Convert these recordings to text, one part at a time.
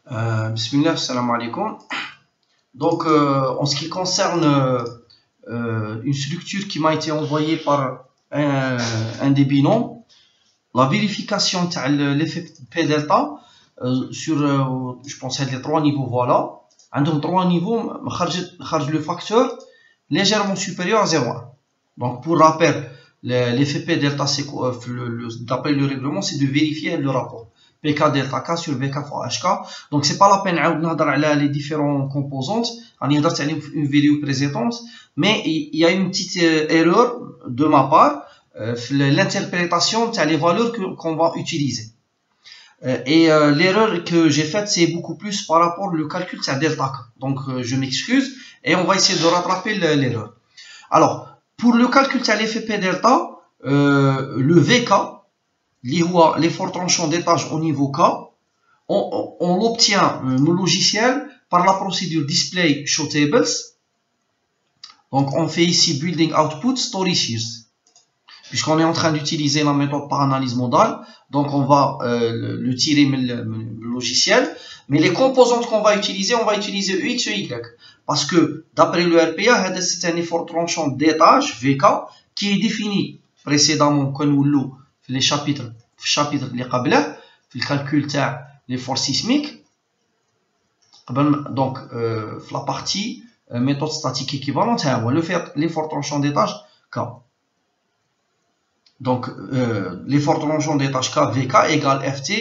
Bismillah, salam alaikum. Donc, en ce qui concerne une structure qui m'a été envoyée par un des binômes, la vérification de l'effet P delta sur, je pense, les trois niveaux, voilà. عندهم trois niveaux, خرج le facteur légèrement supérieur à 0,1. Donc, pour rappel, l'effet P delta, d'après le règlement, c'est de vérifier le rapport. PK delta K sur VK fois HK. Donc, c'est pas la peine de les différentes composantes. On y a une vidéo précédente. Mais il y a une petite erreur de ma part, l'interprétation des valeurs qu'on va utiliser. Et l'erreur que j'ai faite, c'est beaucoup plus par rapport au calcul de delta K. Donc, je m'excuse et on va essayer de rattraper l'erreur. Alors, pour le calcul de l'effet P delta, le VK, l'effort tranchant des tâches au niveau K, on l'obtient le logiciel par la procédure display show tables. Donc on fait ici building output story shears. Puisqu'on est en train d'utiliser la méthode par analyse modale, donc on va le tirer le logiciel. Mais les composantes qu'on va utiliser, on va utiliser EX et Y. Parce que d'après le RPA, c'est un effort tranchant des tâches, VK, qui est défini précédemment comme les chapitres اللي قبله في الكالكول تاع les forces sismiques. Donc la partie méthode statique équivalente l'effort tranchant des tâches K. Donc l'effort tranchant des tâches K VK égale FT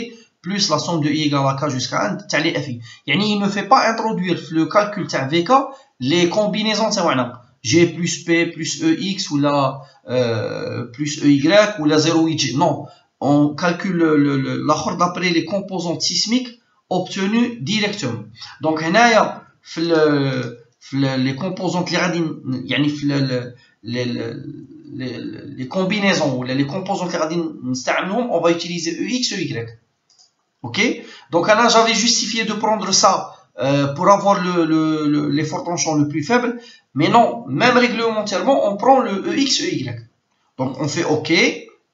plus la somme de I égale à K jusqu'à 1 تاع les FI. يعني il ne fait pas introduire le calcul تاع VK les combinaisons تاعنا G plus P plus EX ou la plus EY ou la 0 non, on calcule l'accord d'après les composantes sismiques obtenues directement. Donc هنايا les composantes اللي غادي يعني les combinaisons ou les composantes اللي غادي نستعملهم on va utiliser EX et Y. OK? Donc là j'avais justifié de prendre ça pour avoir l'effort tranchant le plus faible, mais non, même réglementairement on prend le EX et Y. Donc on fait OK.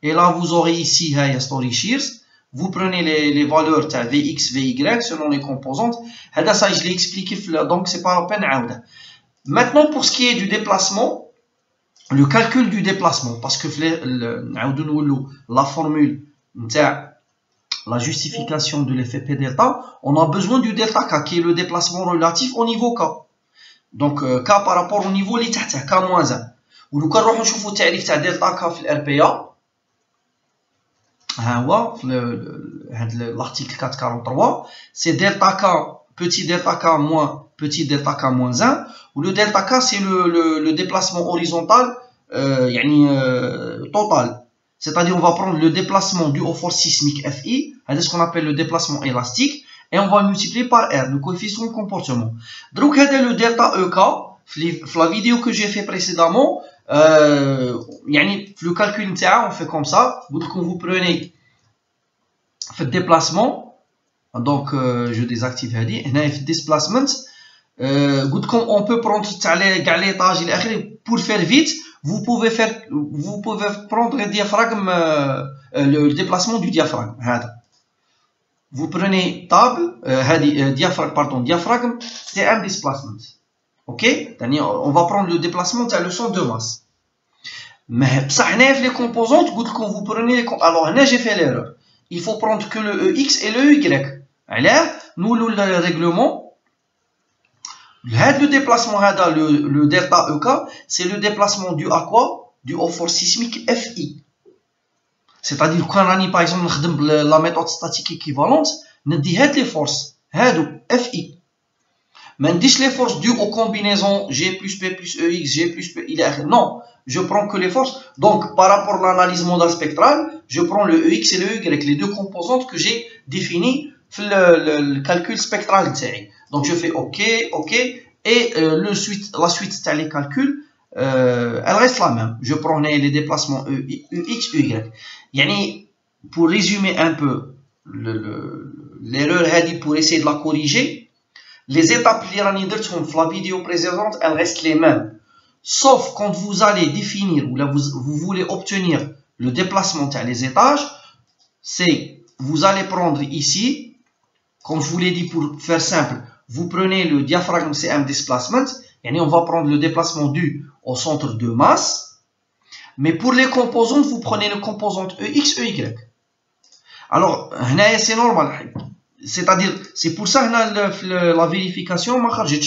Et là, vous aurez ici Story Shears. Vous prenez les valeurs de Vx, Vy selon les composantes. Ça, je l'ai expliqué, donc c'est pas la peine. Maintenant, pour ce qui est du déplacement, le calcul du déplacement, parce que la formule, la justification de l'effet P delta, on a besoin du delta K, qui est le déplacement relatif au niveau K. Donc, K par rapport au niveau K-1. Ou nous, quand on regarde le delta K في RPA, l'article 443, c'est delta K, petit delta K moins petit delta K moins 1, où le delta K c'est le déplacement horizontal total. C'est-à-dire on va prendre le déplacement dû aux forces sismiques FI, c'est ce qu'on appelle le déplacement élastique, et on va multiplier par R, le coefficient de comportement. Donc le delta EK, la vidéo que j'ai fait précédemment, le calcul on fait comme ça. Quand vous prenez le déplacement, donc je désactive le displacement, on peut prendre les tâches pour faire vite. Vous pouvez prendre le diaphragme, le déplacement du diaphragme. Vous prenez table, diaphragme, c'est un displacement. OK? On va prendre le déplacement de le centre de masse. Mais les composantes, quand vous prenez alors là j'ai fait l'erreur. Il faut prendre que le EX et le Y. Alors, nous le règlement, le déplacement le delta EK, c'est le déplacement dû à quoi? Dû aux forces sismiques FI. C'est-à-dire quand on a par exemple la méthode statique équivalente, on dit les forces FI. Mais les forces dues aux combinaisons G plus P plus EX, G plus P, non, je prends que les forces. Donc, par rapport à l'analyse modale spectrale, je prends le EX et le Y, les deux composantes que j'ai définies le calcul spectral. Donc, je fais OK, OK, et la suite des calculs, elle reste la même. Je prends les déplacements EX, Y. Pour résumer un peu l'erreur, pour essayer de la corriger, les étapes de la vidéo précédente, elles restent les mêmes. Sauf quand vous allez définir ou là vous voulez obtenir le déplacement des étages, c'est vous allez prendre ici comme je vous l'ai dit, pour faire simple, vous prenez le diaphragme CM displacement, et on va prendre le déplacement dû au centre de masse. Mais pour les composantes, vous prenez le composante EX, EY. Alors, c'est normal. C'est-à-dire, c'est pour ça que la vérification m'a chargé.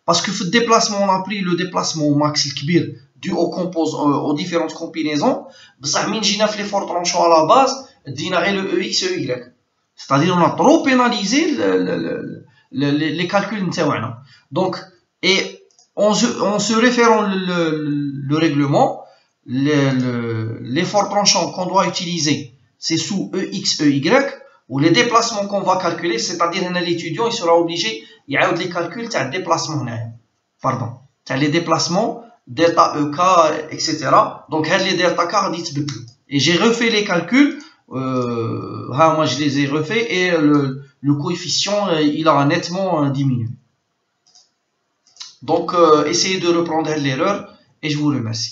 Parce que le déplacement, on a pris le déplacement au max kbir dû aux différentes combinaisons. بصح من جينا في les forts tranchants à la base, دينا غير le EX, EY. C'est-à-dire, on a trop pénalisé les calculs نتاعنا. Donc, et en se référant le règlement, les forts tranchants qu'on doit utiliser, c'est sous EX, EY, ou les déplacements qu'on va calculer, c'est-à-dire l'étudiant il sera obligé il y a les calculs de déplacement, pardon, les déplacements delta EK, etc. Donc les delta K et j'ai refait les calculs, moi je les ai refaits et le coefficient il a nettement diminué. Donc essayez de reprendre l'erreur et je vous remercie.